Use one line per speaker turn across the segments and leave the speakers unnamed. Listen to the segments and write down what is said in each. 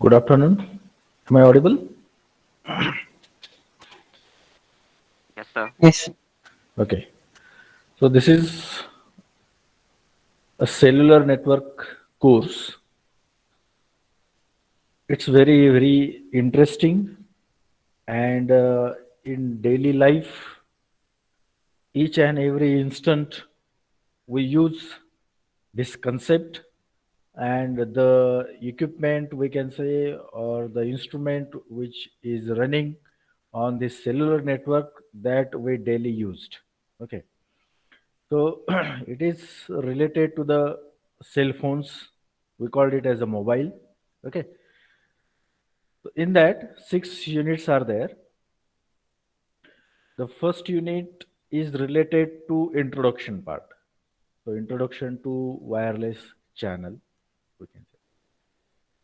Good afternoon. Am I audible?
Yes, sir.
Yes,
Okay. So this is a cellular network course. It's very, very interesting. And in daily life, each and every instant, we use this concept and the equipment, we can say, or the instrument which is running on this cellular network that we daily used. Okay. So it is related to the cell phones. We called it as a mobile. Okay. So in that, six units are there. The first unit is related to introduction part. So introduction to wireless channel, we can say.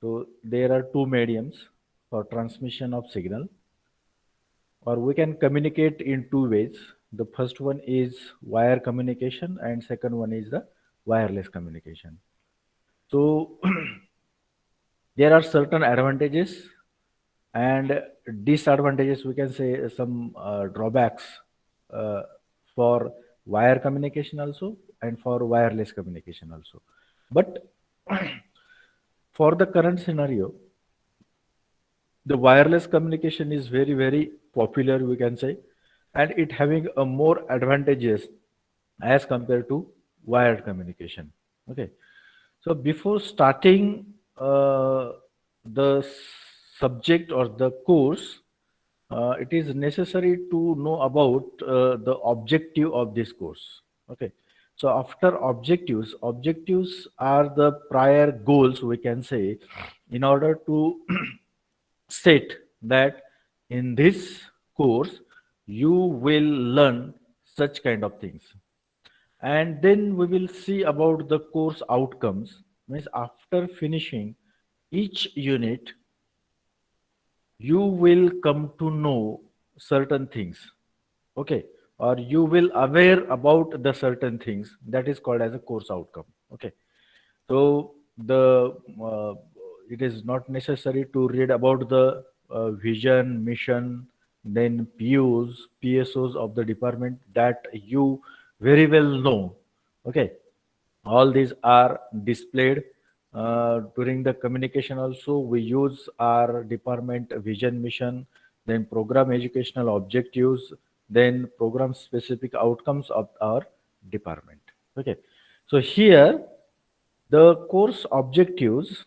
So there are two mediums for transmission of signal, or we can communicate in two ways. The first one is wire communication, and second one is the wireless communication. So there are certain advantages and disadvantages, we can say some drawbacks uh, for wire communication also and for wireless communication also. But for the current scenario, the wireless communication is very, very popular, we can say, and it having a more advantages as compared to wired communication. Okay. So before starting the subject or the course, it is necessary to know about the objective of this course. Okay. So after objectives, objectives are the prior goals, we can say, in order to set that in this course you will learn such kind of things, and then we will see about the course outcomes. Means after finishing each unit you will come to know certain things. Okay. Or you will aware about the certain things, that is called as a course outcome. Okay. So the it is not necessary to read about the vision, mission, then PUs, PSOs of the department that you very well know. Okay, all these are displayed during the communication. Also, we use our department vision, mission, then program educational objectives, then program specific outcomes of our department. Okay, so here the course objectives,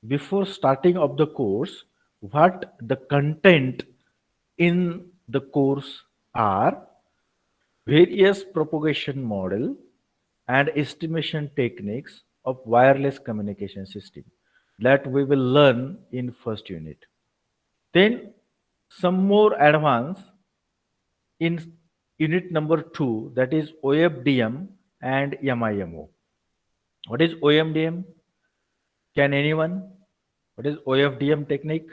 before starting of the course, what the content in the course are: various propagation model and estimation techniques of wireless communication system that we will learn in first unit. Then some more advanced in unit number 2, that is OFDM and MIMO. What is OFDM? Can anyone? What is OFDM technique?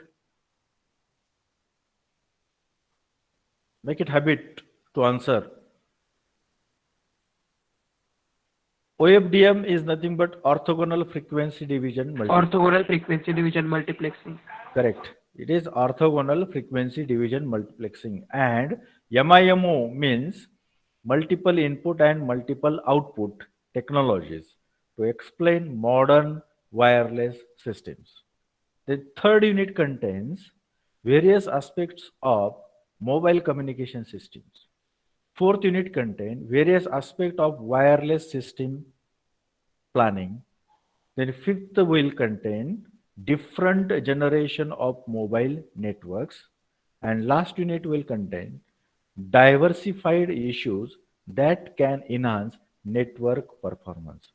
Make it habit to answer. OFDM is nothing but orthogonal frequency division multiplexing.
orthogonal frequency division multiplexing.
Correct. It is orthogonal frequency division multiplexing. And MIMO means multiple input and multiple output technologies to explain modern wireless systems. The third unit contains various aspects of mobile communication systems. Fourth unit contains various aspects of wireless system planning. Then fifth will contain different generation of mobile networks. And last unit will contain diversified issues that can enhance network performance.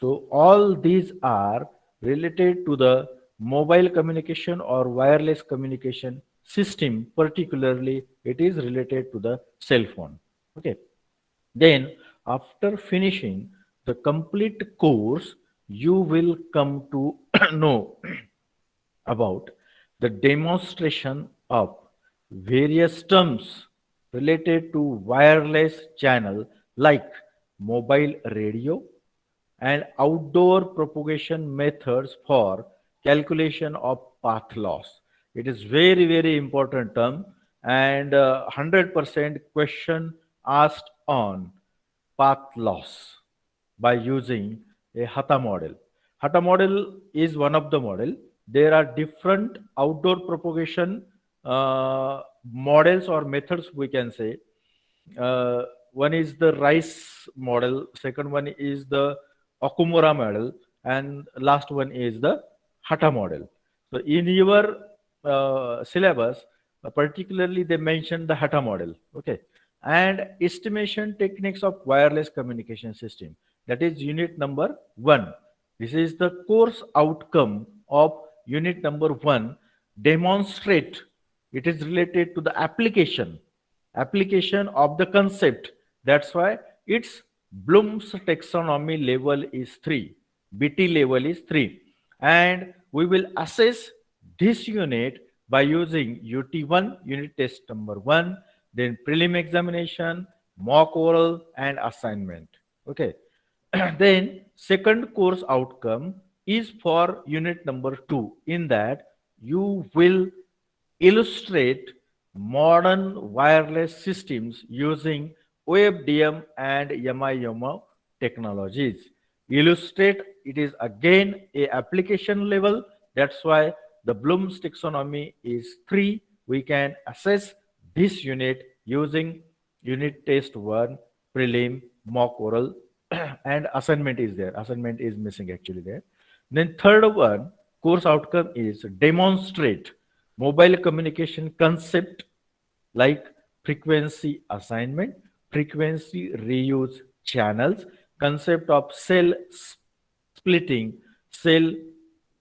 So all these are related to the mobile communication or wireless communication system. Particularly, it is related to the cell phone. Okay. Then, after finishing the complete course, you will come to know about the demonstration of various terms related to wireless channel like mobile radio and outdoor propagation methods for calculation of path loss. It is very, very important term, and 100% question asked on path loss by using a Hatha model. Hatha model is one of the model. There are different outdoor propagation models or methods, we can say. uh, One is the rice model, second one is the Okumura model, and last one is the Hata model. So in your syllabus, particularly they mentioned the Hata model, okay, and estimation techniques of wireless communication system. That is unit number 1. This is the course outcome of unit number 1. Demonstrate. It is related to the application of the concept. That's why its Bloom's taxonomy level is 3, BT level is 3, and we will assess this unit by using UT1, unit test number 1, then prelim examination, mock oral, and assignment. Okay. Then second course outcome is for unit number 2. In that you will illustrate modern wireless systems using OFDM and MIMO technologies. Illustrate, it is again a application level. That's why the Bloom's taxonomy is 3. We can assess this unit using unit test 1, prelim, mock oral, and assignment is there. Assignment is missing actually there. Then third one, course outcome is demonstrate mobile communication concept like frequency assignment, frequency reuse channels, concept of cell splitting, cell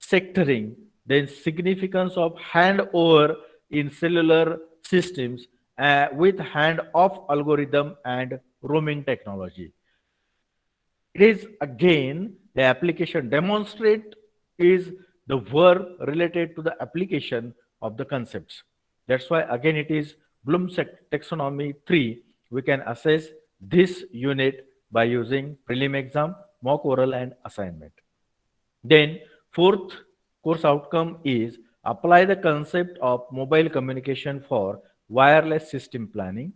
sectoring, then significance of handover in cellular systems with hand-off algorithm and roaming technology. It is again the application. Demonstrate is the verb related to the application of the concepts. That's why again it is Bloom's taxonomy 3. We can assess this unit by using prelim exam, mock oral, and assignment. Then fourth course outcome is apply the concept of mobile communication for wireless system planning.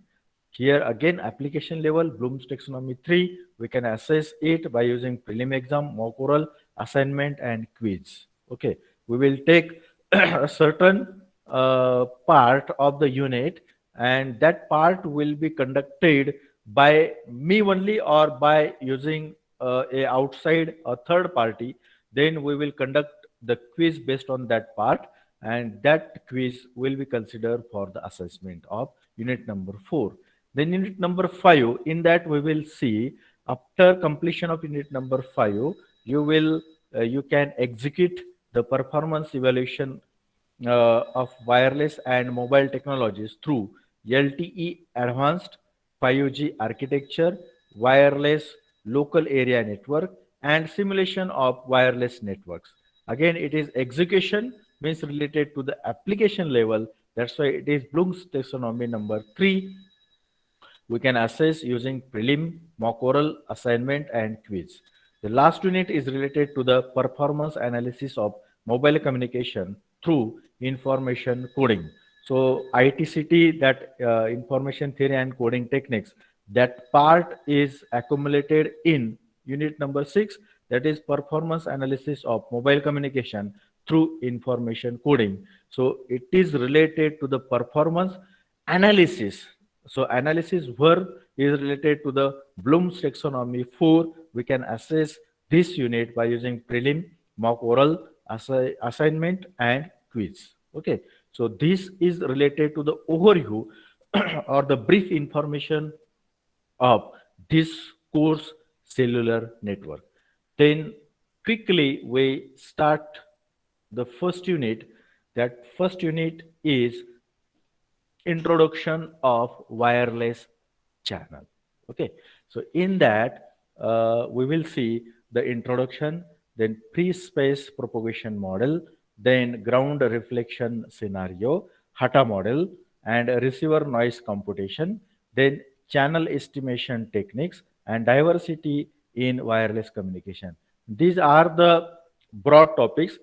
Here again application level Bloom's taxonomy 3. We can assess it by using prelim exam, mock oral, assignment, and quiz. Okay, we will take a certain part of the unit, and that part will be conducted by me only or by using a outside a third party. Then we will conduct the quiz based on that part, and that quiz will be considered for the assessment of unit number 4. Then unit number 5, in that we will see after completion of unit number 5, you can execute the performance evaluation of wireless and mobile technologies through LTE advanced 5G architecture, wireless local area network, and simulation of wireless networks. Again, it is execution means related to the application level. That's why it is Bloom's taxonomy number 3. We can assess using prelim, mock oral, assignment, and quiz. The last unit is related to the performance analysis of mobile communication through information coding. So ITCT, that information theory and coding techniques, that part is accumulated in unit number 6, that is performance analysis of mobile communication through information coding. So it is related to the performance analysis. So analysis verb is related to the Bloom's taxonomy 4. We can assess this unit by using prelim, mock oral, assignment, and quiz. Okay. So this is related to the overview or the brief information of this course cellular network. Then quickly we start the first unit. That first unit is introduction of wireless channel. Okay, so in that we will see the introduction, then pre-space propagation model, then ground reflection scenario, Hata model, and receiver noise computation, then channel estimation techniques, and diversity in wireless communication. These are the broad topics.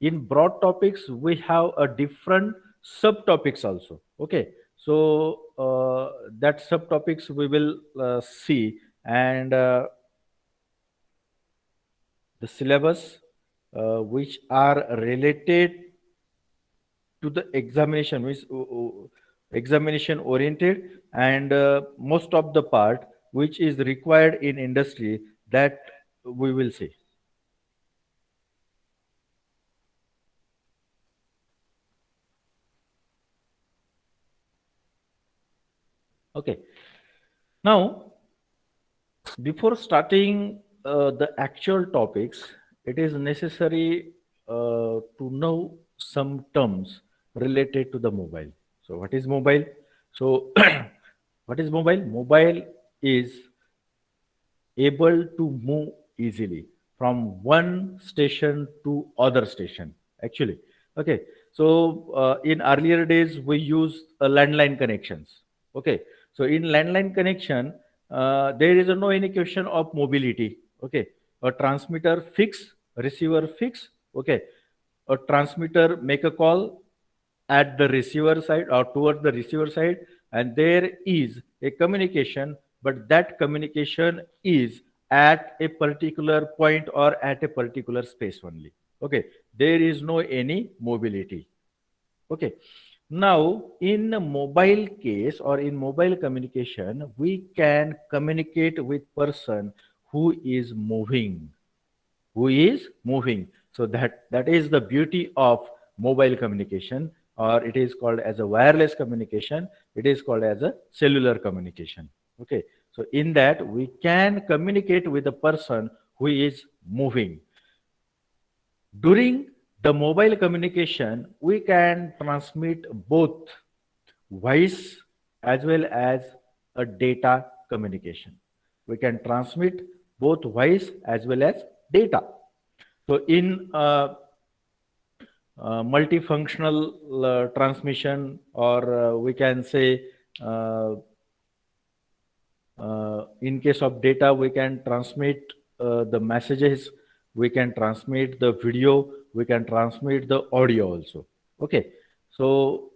in broad topics we have a different subtopics also. Okay, so that subtopics we will see, and the syllabus which are related to the examination, which examination oriented, and most of the part which is required in industry, that we will see. Okay, now before starting the actual topics, it is necessary to know some terms related to the mobile. So, what is mobile? So, what is mobile? Mobile is able to move easily from one station to other station. Actually, okay. So, in earlier days, we used landline connections. Okay. So, in landline connection, there is no any question of mobility. Okay, a transmitter fix, receiver fix. Okay, a transmitter make a call at the receiver side or towards the receiver side, and there is a communication, but that communication is at a particular point or at a particular space only. Okay, there is no any mobility. Okay, now in a mobile case or in mobile communication, we can communicate with person who is moving, so that is the beauty of mobile communication, or it is called as a wireless communication, it is called as a cellular communication. Okay, so in that we can communicate with a person who is moving. During the mobile communication, we can transmit both voice as well as a data communication. We can transmit both voice as well as data. So in multifunctional transmission, or we can say in case of data, we can transmit the messages, we can transmit the video, we can transmit the audio also. Okay, so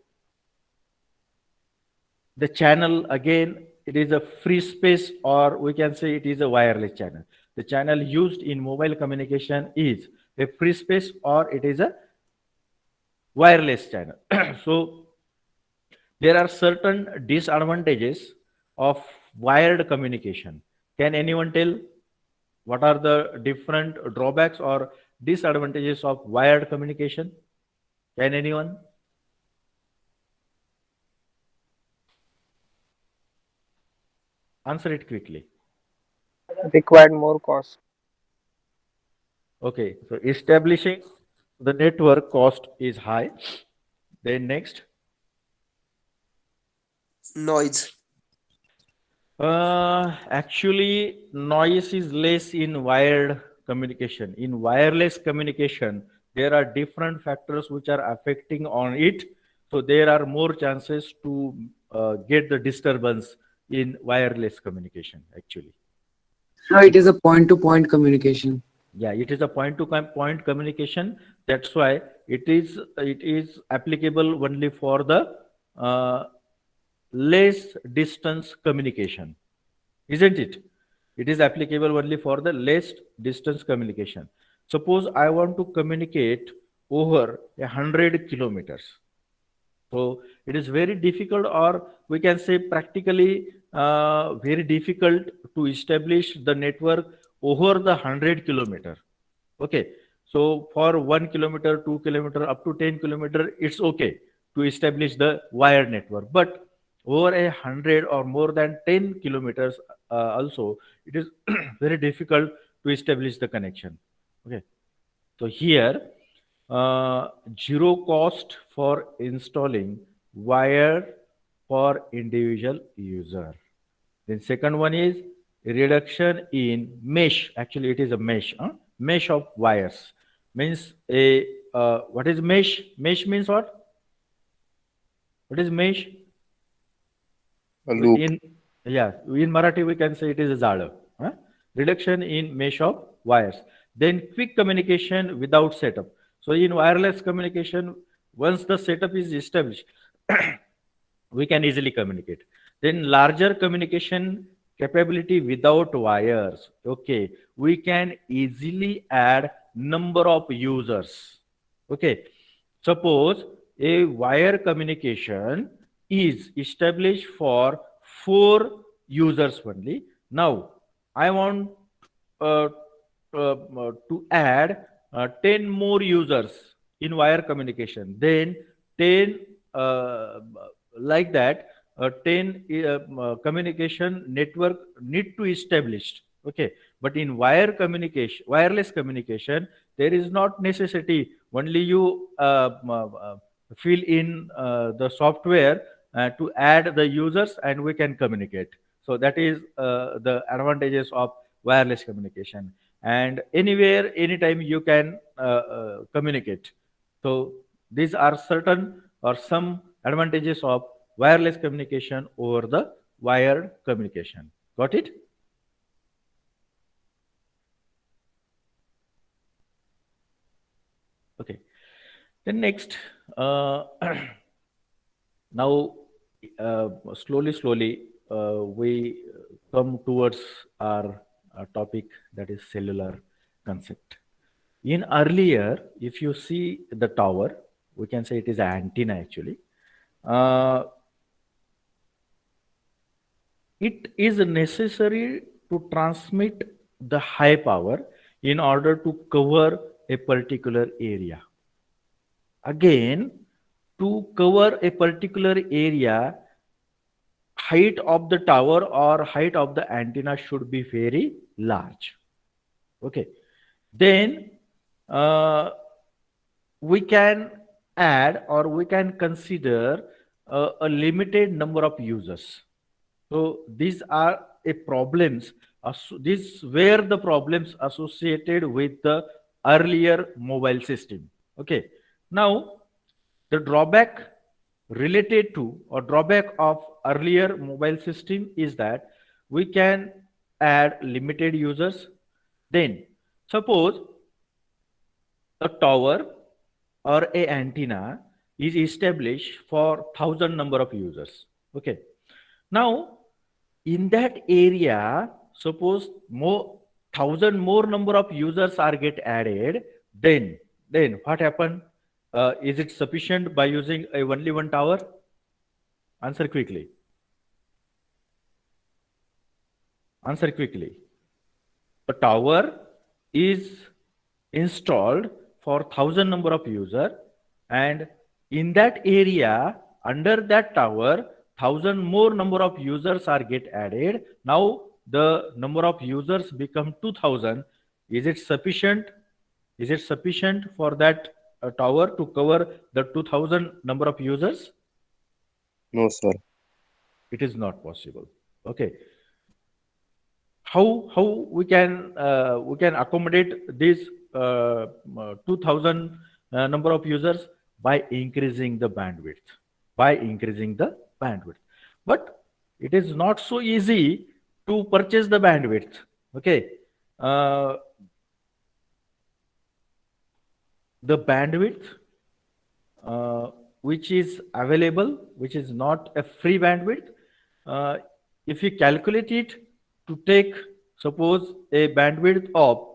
the channel, again, it is a free space, or we can say it is a wireless channel. The channel used in mobile communication is a free space, or it is a wireless channel. So there are certain disadvantages of wired communication. Can anyone tell what are the different drawbacks or disadvantages of wired communication? Can anyone? Answer it quickly.
Required more cost.
Okay, so establishing the network cost is high. Then next,
Noise.
actually, noise is less in wired communication. In wireless communication, there are different factors which are affecting on it. So there are more chances to get the disturbance in wireless communication. Actually,
So it is a point-to-point communication.
yeah, it is a point-to-point communication. That's why it is applicable only for the less distance communication, isn't it? It is applicable only for the less distance communication. Suppose I want to communicate over 100 kilometers. So it is very difficult, or we can say practically very difficult to establish the network over the 100 kilometer. Okay, so for 1 kilometer, 2 kilometer, up to 10 kilometer, it's okay to establish the wired network. But over 100 or more than 10 kilometers, also it is very difficult to establish the connection. Okay, so here zero cost for installing wire for individual user. Then second one is reduction in mesh. Actually, it is a mesh. Mesh of wires means a what is mesh? Mesh means what? What is mesh?
A loop.
In Marathi we can say it is a zada. Reduction in mesh of wires. Then quick communication without setup. So in wireless communication, once the setup is established, we can easily communicate. Then larger communication capability without wires. Okay, we can easily add number of users. Okay, suppose a wire communication is established for 4 users only. Now I want uh, to add 10 more users in wire communication. Then 10 like that 10 communication network need to establish. Okay, but in wireless communication, there is not necessity. Only you fill in the software to add the users and we can communicate. So that is the advantages of wireless communication, and anywhere anytime you can communicate. So these are certain or some advantages of wireless communication over the wired communication. Got it? Okay. Then next, now slowly we come towards our topic, that is cellular concept. In earlier, if you see the tower, we can say it is an antenna actually. It is necessary to transmit the high power in order to cover a particular area. Again, to cover a particular area, height of the tower or height of the antenna should be very large. Okay. Then we can add or we can consider a limited number of users. So these are a problems. This were the problems associated with the earlier mobile system. Okay. Now the drawback related to or drawback of earlier mobile system is that we can add limited users. Then suppose a tower or a antenna is established for 1,000 number of users. Okay. Now in that area, suppose 1,000 more number of users are get added, then what happen? Is it sufficient by using only one tower? Answer quickly. Answer quickly. A tower is installed for 1,000 number of users, and in that area, under that tower, 1,000 more number of users are get added. Now the number of users become 2,000. Is it sufficient? Is it sufficient for that tower to cover the 2,000 number of users?
No, sir.
It is not possible. Okay. How we can accommodate this 2,000 number of users? By increasing the bandwidth. By increasing the bandwidth. But it is not so easy to purchase the bandwidth. Okay. The bandwidth which is available, which is not a free bandwidth, if you calculate it to take, suppose, a bandwidth of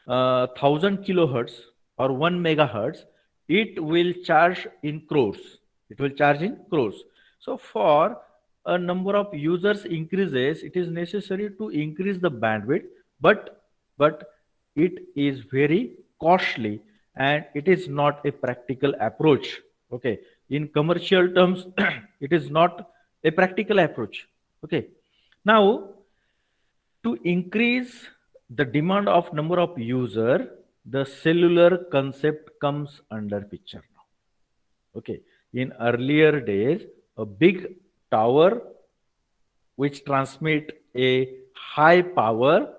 1,000 kilohertz or 1 megahertz, it will charge in crores. It will charge in crores. So for a number of users increases, it is necessary to increase the bandwidth, but it is very costly and it is not a practical approach. Okay. In commercial terms, it is not a practical approach. Okay. Now, to increase the demand of number of user, the cellular concept comes under picture now. Okay. In earlier days, a big tower which transmit a high power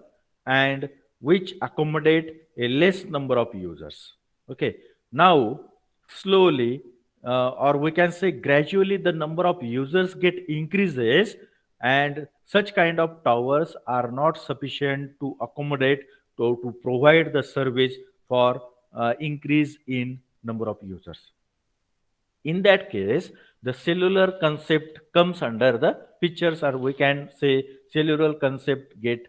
and which accommodate a less number of users. Okay. Now, slowly, or we can say gradually, the number of users get increases, and such kind of towers are not sufficient to accommodate to provide the service for increase in number of users. In that case, the cellular concept comes under the pictures, or we can say cellular concept get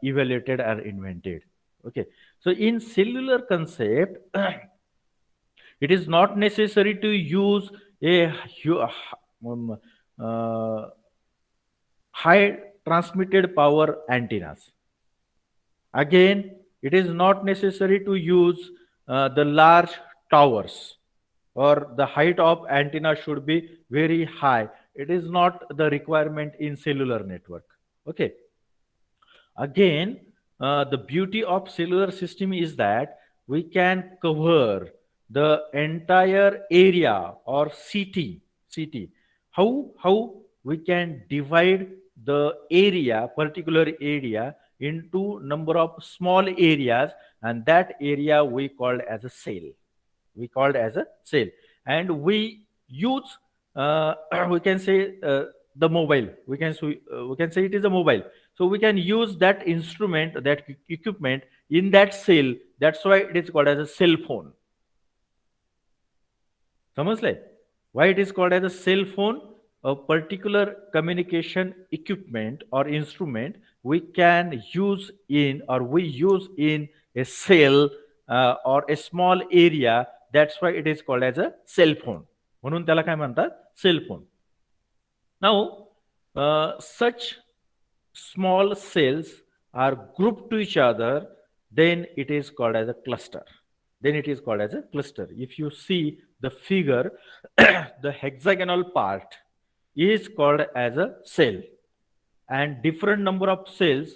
evaluated or invented. Okay, so in cellular concept, it is not necessary to use a uh, high transmitted power antennas. Again, it is not necessary to use the large towers, or the height of antenna should be very high. It is not the requirement in cellular network. Okay. Again, the beauty of cellular system is that we can cover the entire area or city. How we can divide the area, particular area, into number of small areas, and that area we called as a cell. We called as a cell, and we use we can say the mobile. We can say it is a mobile. So we can use that instrument, that equipment in that cell. That's why it is called as a cell phone. समझले? Why it is called as a cell phone? A particular communication equipment or instrument we can use in, or we use in a cell or a small area. That's why it is called as a cell phone. म्हणून त्याला काय म्हणतात? Cell phone. Now, such small cells are grouped to each other, then it is called as a cluster. If you see the figure, the hexagonal part is called as a cell, and different number of cells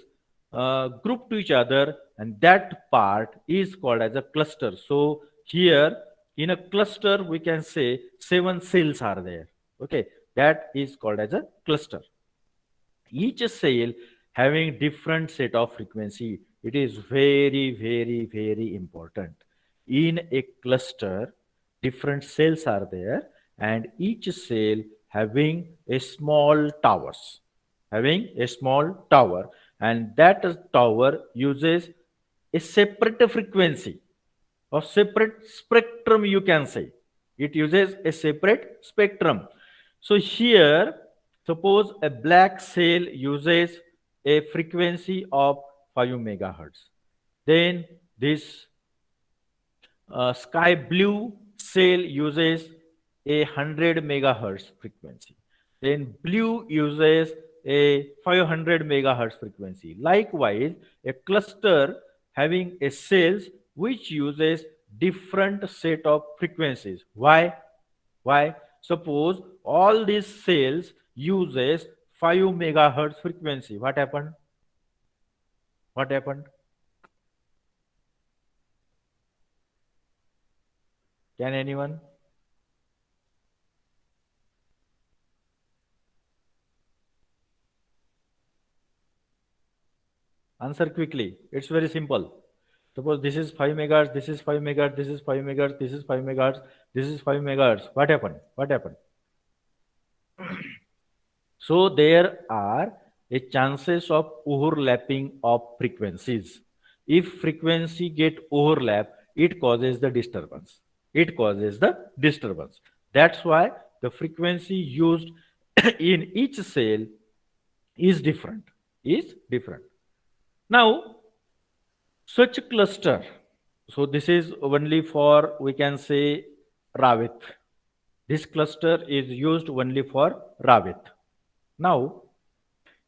grouped to each other, and that part is called as a cluster. So here in a cluster we can say 7 cells are there. Okay, that is called as a cluster. Each cell having different set of frequency. It is very important. In a cluster, different cells are there, and each cell having a small towers, and that tower uses a separate frequency or separate spectrum, you can say. It uses a separate spectrum. So here, suppose a black cell uses a frequency of 5 megahertz. Then this sky blue cell uses a 100 megahertz frequency. Then blue uses a 500 megahertz frequency. Likewise, a cluster having a cells which uses different set of frequencies. Why? Suppose all these cells uses 5 megahertz frequency. What happened? Can anyone? Answer quickly. It's very simple. Suppose this is 5 megahertz, this is 5 megahertz, this is 5 megahertz, this is 5 megahertz, this is 5 megahertz. What happened? So there are a chances of overlapping of frequencies. If frequency get overlap, it causes the disturbance. That's why the frequency used in each cell is different. Now, such a cluster. So this is only for, we can say, Rawit. This cluster is used only for Rawit. Now,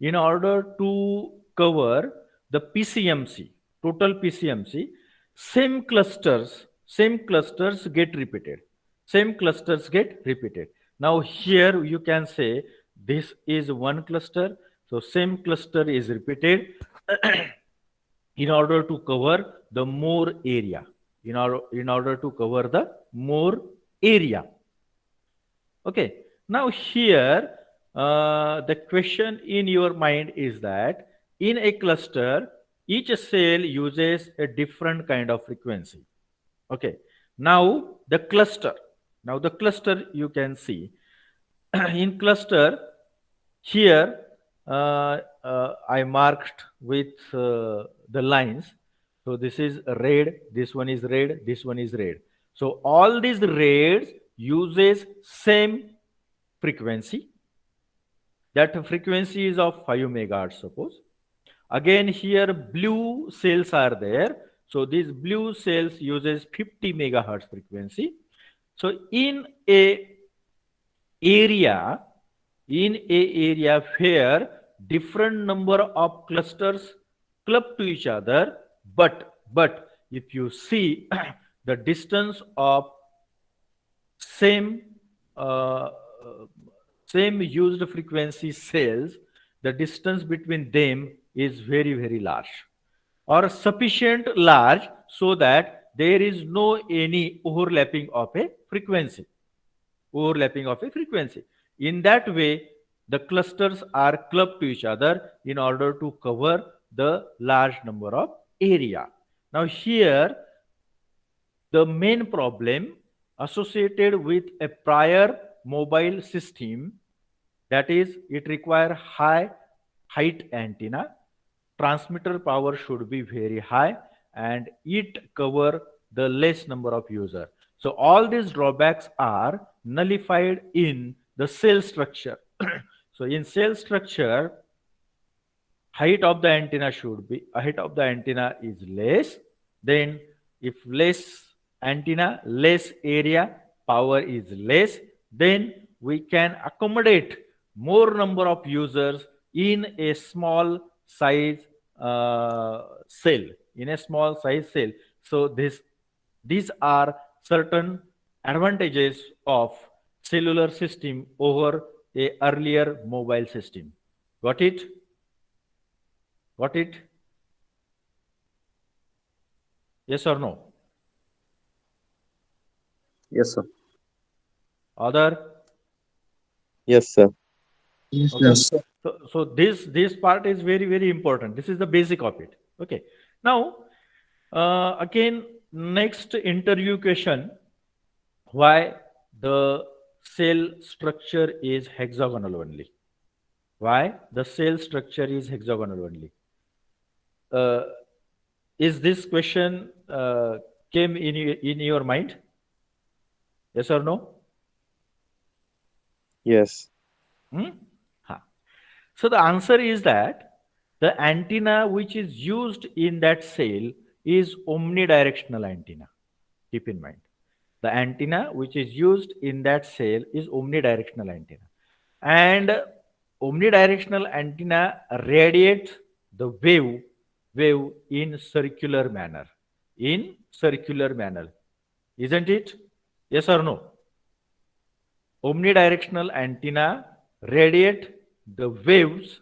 in order to cover the PCMC, total PCMC, same clusters get repeated. Now here you can say this is one cluster, so same cluster is repeated in order to cover the more area. Okay. Now here the question in your mind is that in a cluster, each cell uses a different kind of frequency. Okay. Now the cluster you can see in cluster here I marked with the lines. So this is red, this one is red, this one is red. So all these reds uses same frequency. That frequency is of 5 megahertz, suppose. Again, here blue cells are there. So these blue cells uses 50 megahertz frequency. So in a area where different number of clusters club to each other, but if you see the distance of same uh, same used frequency cells, the distance between them is very large or sufficient large so that there is no any overlapping of a frequency. In that way, the clusters are clubbed to each other in order to cover the large number of area. Now here, the main problem associated with a prior mobile system, that is, it require high height antenna, transmitter power should be very high, and it cover the less number of user. So all these drawbacks are nullified in the cell structure. So in cell structure, height of the antenna is less. Then if less antenna, less area, power is less, then we can accommodate more number of users in a small size cell. So these are certain advantages of cellular system over a earlier mobile system. Got it? Yes or no?
Yes, sir.
Other?
Yes, sir.
Yes,
Okay.
sir.
So this part is very important. This is the basic of it. Okay. Now, again, next interview question: why the cell structure is hexagonal only? Why the cell structure is hexagonal only? Is this question came in your mind? Yes or no?
Yes.
So the answer is that the antenna which is used in that cell is omnidirectional antenna. Keep in mind. The antenna which is used in that cell is omnidirectional antenna. And omnidirectional antenna radiates the wave in circular manner. Isn't it? Yes or no? Omnidirectional antenna radiate the waves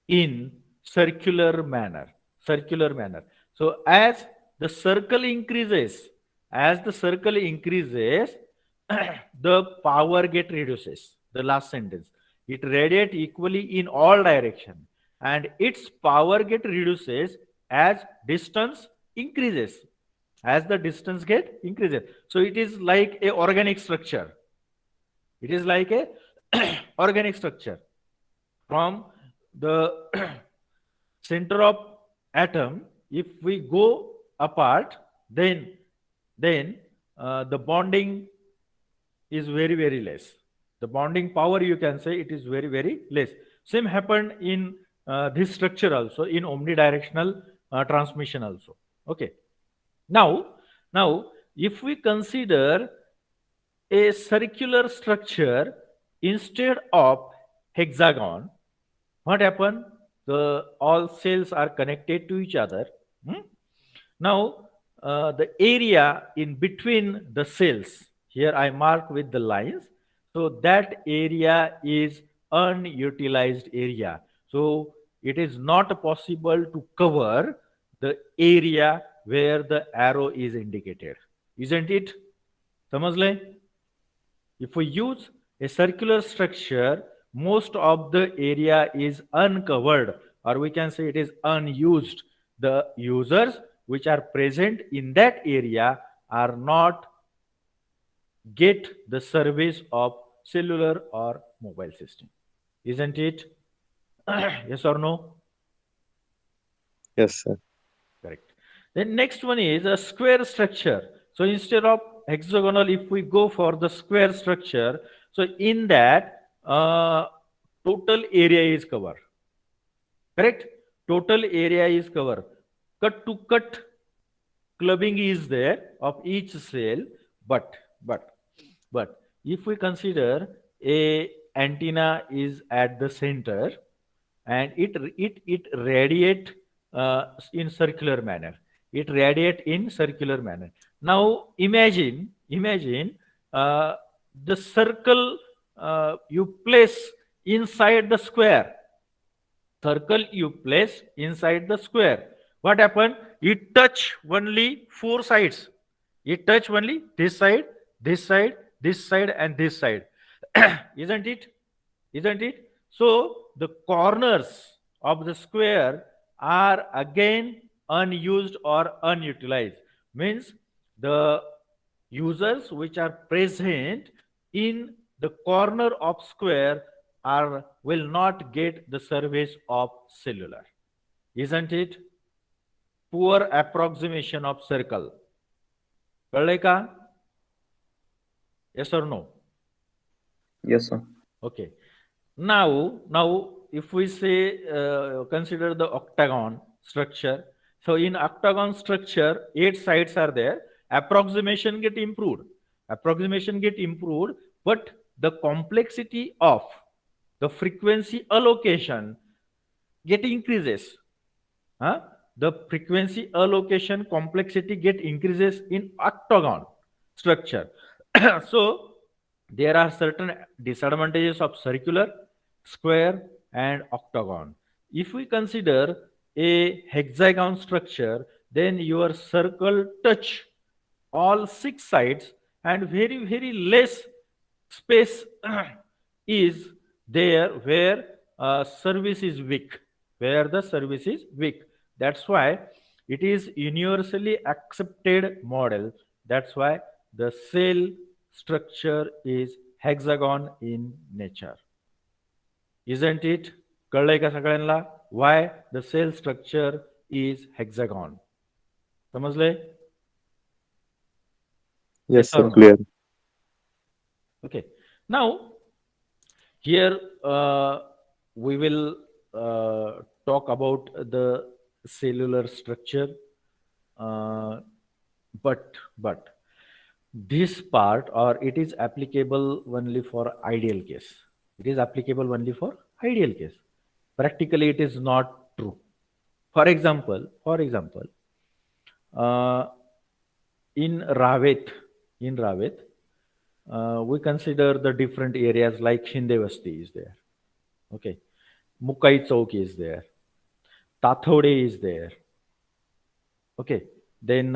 in circular manner. So as the circle increases, the power get reduces. The last sentence. It radiate equally in all direction, and its power get reduces as distance increases. As the distance get increases. So it is like a organic structure. Organic structure. From the center of atom, if we go apart, then the bonding is very less. The bonding power, you can say, it is very less. Same happened in this structure also, in omnidirectional transmission also. Okay. Now, if we consider a circular structure instead of hexagon, what happened? All cells are connected to each other. Now, the area in between the cells, here I mark with the lines. So that area is unutilized area. So it is not possible to cover the area where the arrow is indicated. Isn't it? Samajh? If we use a circular structure, most of the area is uncovered, or we can say it is unused. The users which are present in that area are not get the service of cellular or mobile system. Isn't it? Yes or no?
Yes, sir.
Correct. Then next one is a square structure. So instead of hexagonal, if we go for the square structure, so in that total area is covered. Correct? Total area is covered. Cut to cut clubbing is there of each cell, but if we consider a antenna is at the center and it radiate in circular manner. It radiate in circular manner. Now imagine the circle you place inside the square. Circle you place inside the square. What happened? It touch only four sides. It touch only this side, this side, this side, and this side. Isn't it? Isn't it? So the corners of the square are again unused or unutilized. Means the users which are present in the corner of square will not get the service of cellular. Isn't it? Poor approximation of circle. कळलंय का? Yes or no?
Yes, sir.
Okay. Now, if we say consider the octagon structure. So in octagon structure, 8 sides are there. Approximation get improved. But the complexity of the frequency allocation get increases. The frequency allocation complexity get increases in octagon structure. So there are certain disadvantages of circular, square, and octagon. If we consider a hexagon structure, then your circle touch all 6 sides and very less space is there where service is weak. Where the service is weak. That's why it is universally accepted model. That's why the cell structure is hexagon in nature. Isn't it? कळलंय का सगळ्यांना? Why the cell structure is hexagon? समजले?
Yes, sir.
or no?
Clear.
Okay. Now, here we will talk about the cellular structure, but this part, or it is applicable only for ideal case. It is applicable only for ideal case. Practically, it is not true. For example, in Ravet, we consider the different areas like Shindevasti is there. Okay. Mukai Chowk is there. Tathode is there. Okay. Then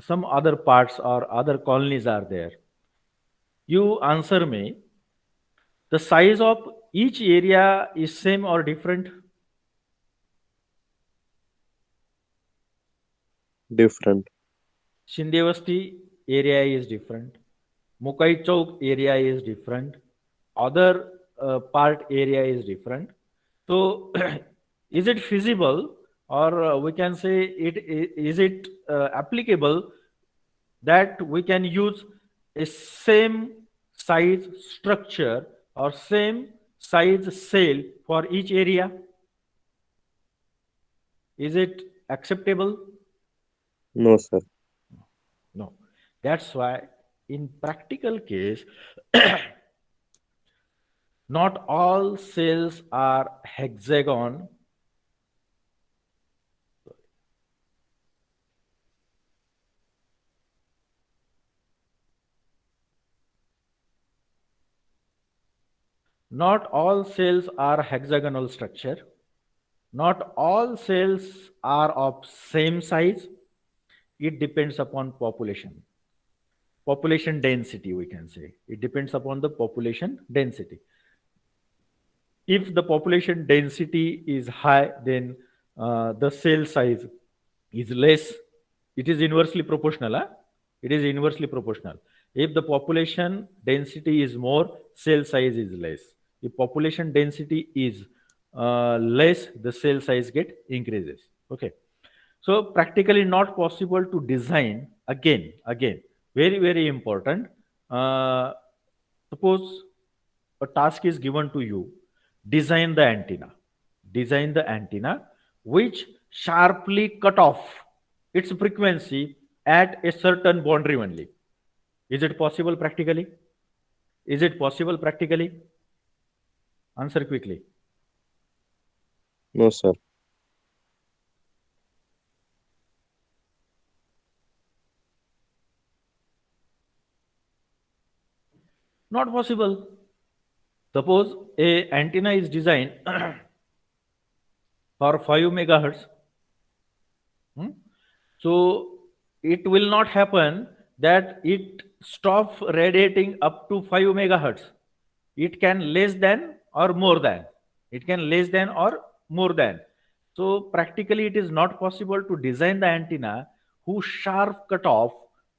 some other parts or other colonies are there. You answer me. The size of each area is same or different?
Different.
Shindevasti area is different. Mukai Chowk area is different. Other part area is different. So, is it feasible, or we can say is it applicable that we can use a same size structure or same size cell for each area? Is it acceptable?
No, sir.
No. That's why in practical case, not all cells are hexagon. Not all cells are hexagonal structure. Not all cells are of same size. It depends upon population. Population density, we can say. It depends upon the population density. If the population density is high, then the cell size is less. It is inversely proportional. It is inversely proportional. If the population density is more, cell size is less. If population density is less, the cell size get increases. Okay. So practically not possible to design again, very, very important. Suppose a task is given to you, design the antenna which sharply cut off its frequency at a certain boundary only. Is it possible practically? Is it possible practically? Answer quickly.
No, sir.
Not possible. Suppose a antenna is designed for 5 megahertz. So it will not happen that it stops radiating up to 5 megahertz. It can less than or more than. It can less than or more than. So practically it is not possible to design the antenna whose sharp cutoff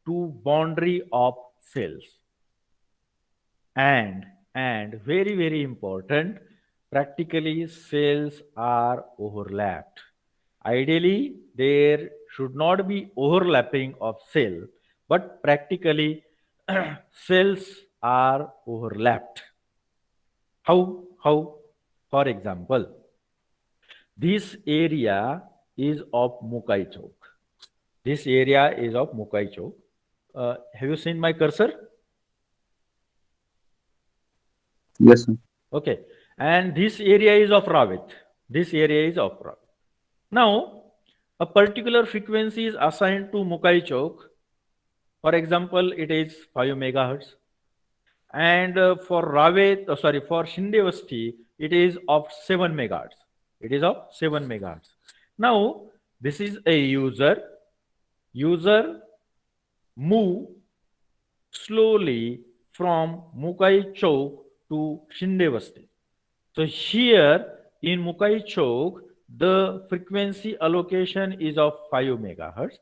to boundary of cells. And very, very important, practically cells are overlapped. Ideally, there should not be overlapping of cell, but practically cells are overlapped. How? For example, this area is of Mukai Chowk. This area is of Mukai Chowk. Have you seen my cursor?
Yes, sir.
Okay. And this area is of Rawit. This area is of Rawit. Now, a particular frequency is assigned to Mukai Chowk. For example, it is 5 megahertz. And for Rawit, for Shindevasti, it is of 7 megahertz. It is of 7 megahertz. Now, this is a user. User move slowly from Mukai Chowk to Shindevasti. So here in Mukai Chowk, the frequency allocation is of 5 megahertz.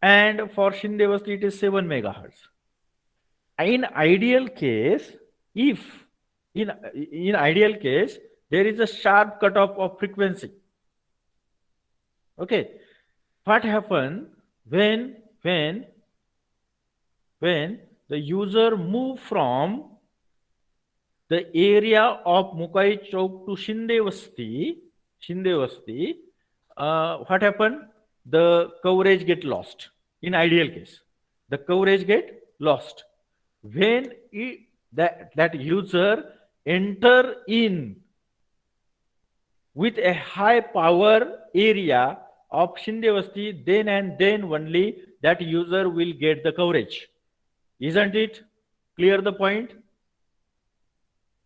And for Shindevasti, it is 7 megahertz. In ideal case, if in ideal case, there is a sharp cutoff of frequency. Okay. What happens when the user move from the area of Mukai Chowk to Shindevasti, what happened? The coverage get lost. In ideal case, the coverage get lost. When that user enter in with a high power area of Shindevasti, then and then only that user will get the coverage. Isn't it? Clear the point?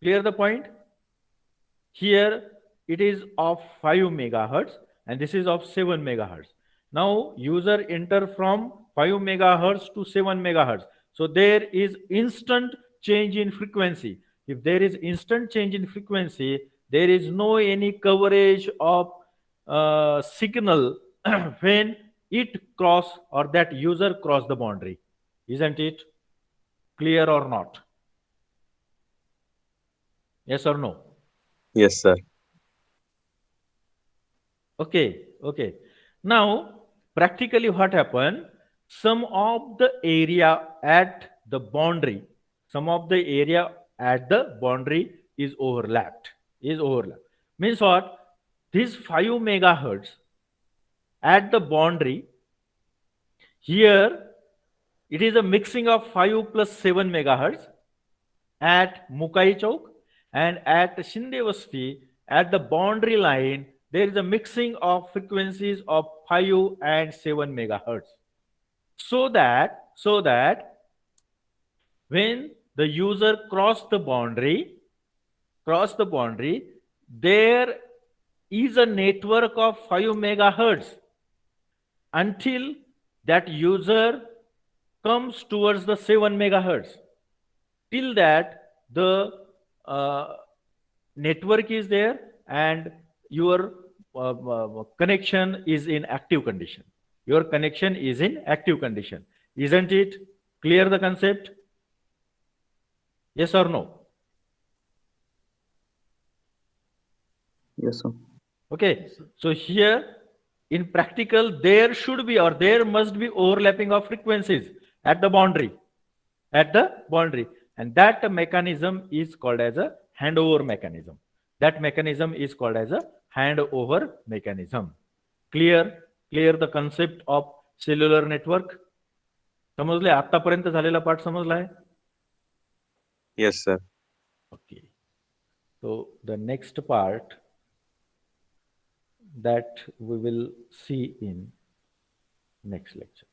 Clear the point? Here it is of 5 megahertz and this is of 7 megahertz. Now user enter from 5 megahertz to 7 megahertz. So there is instant change in frequency. If there is instant change in frequency, there is no any coverage of signal when it cross or that user cross the boundary. Isn't it? Clear or not? Yes or no?
Yes, sir.
Okay. Now, practically what happened? Some of the area at the boundary is overlapped. Means what? This 5 megahertz at the boundary, here it is a mixing of 5 plus 7 megahertz at Mukai Chowk, and at Shindevasti at the boundary line there is a mixing of frequencies of 5 and 7 megahertz. So that when the user cross the boundary, there is a network of 5 megahertz until that user comes towards the 7 megahertz. Till that the network is there and your connection is in active condition. Isn't it? Clear the concept? Yes or no?
Yes, sir.
Okay. So here in practical, there should be or there must be overlapping of frequencies at the boundary. And that mechanism is called as a handover mechanism. That mechanism is called as a handover mechanism. Clear the concept of cellular network? समजले? आतापर्यंत झालेला पाठ समजलाय?
Yes, sir.
Okay. So the next part that we will see in next lecture.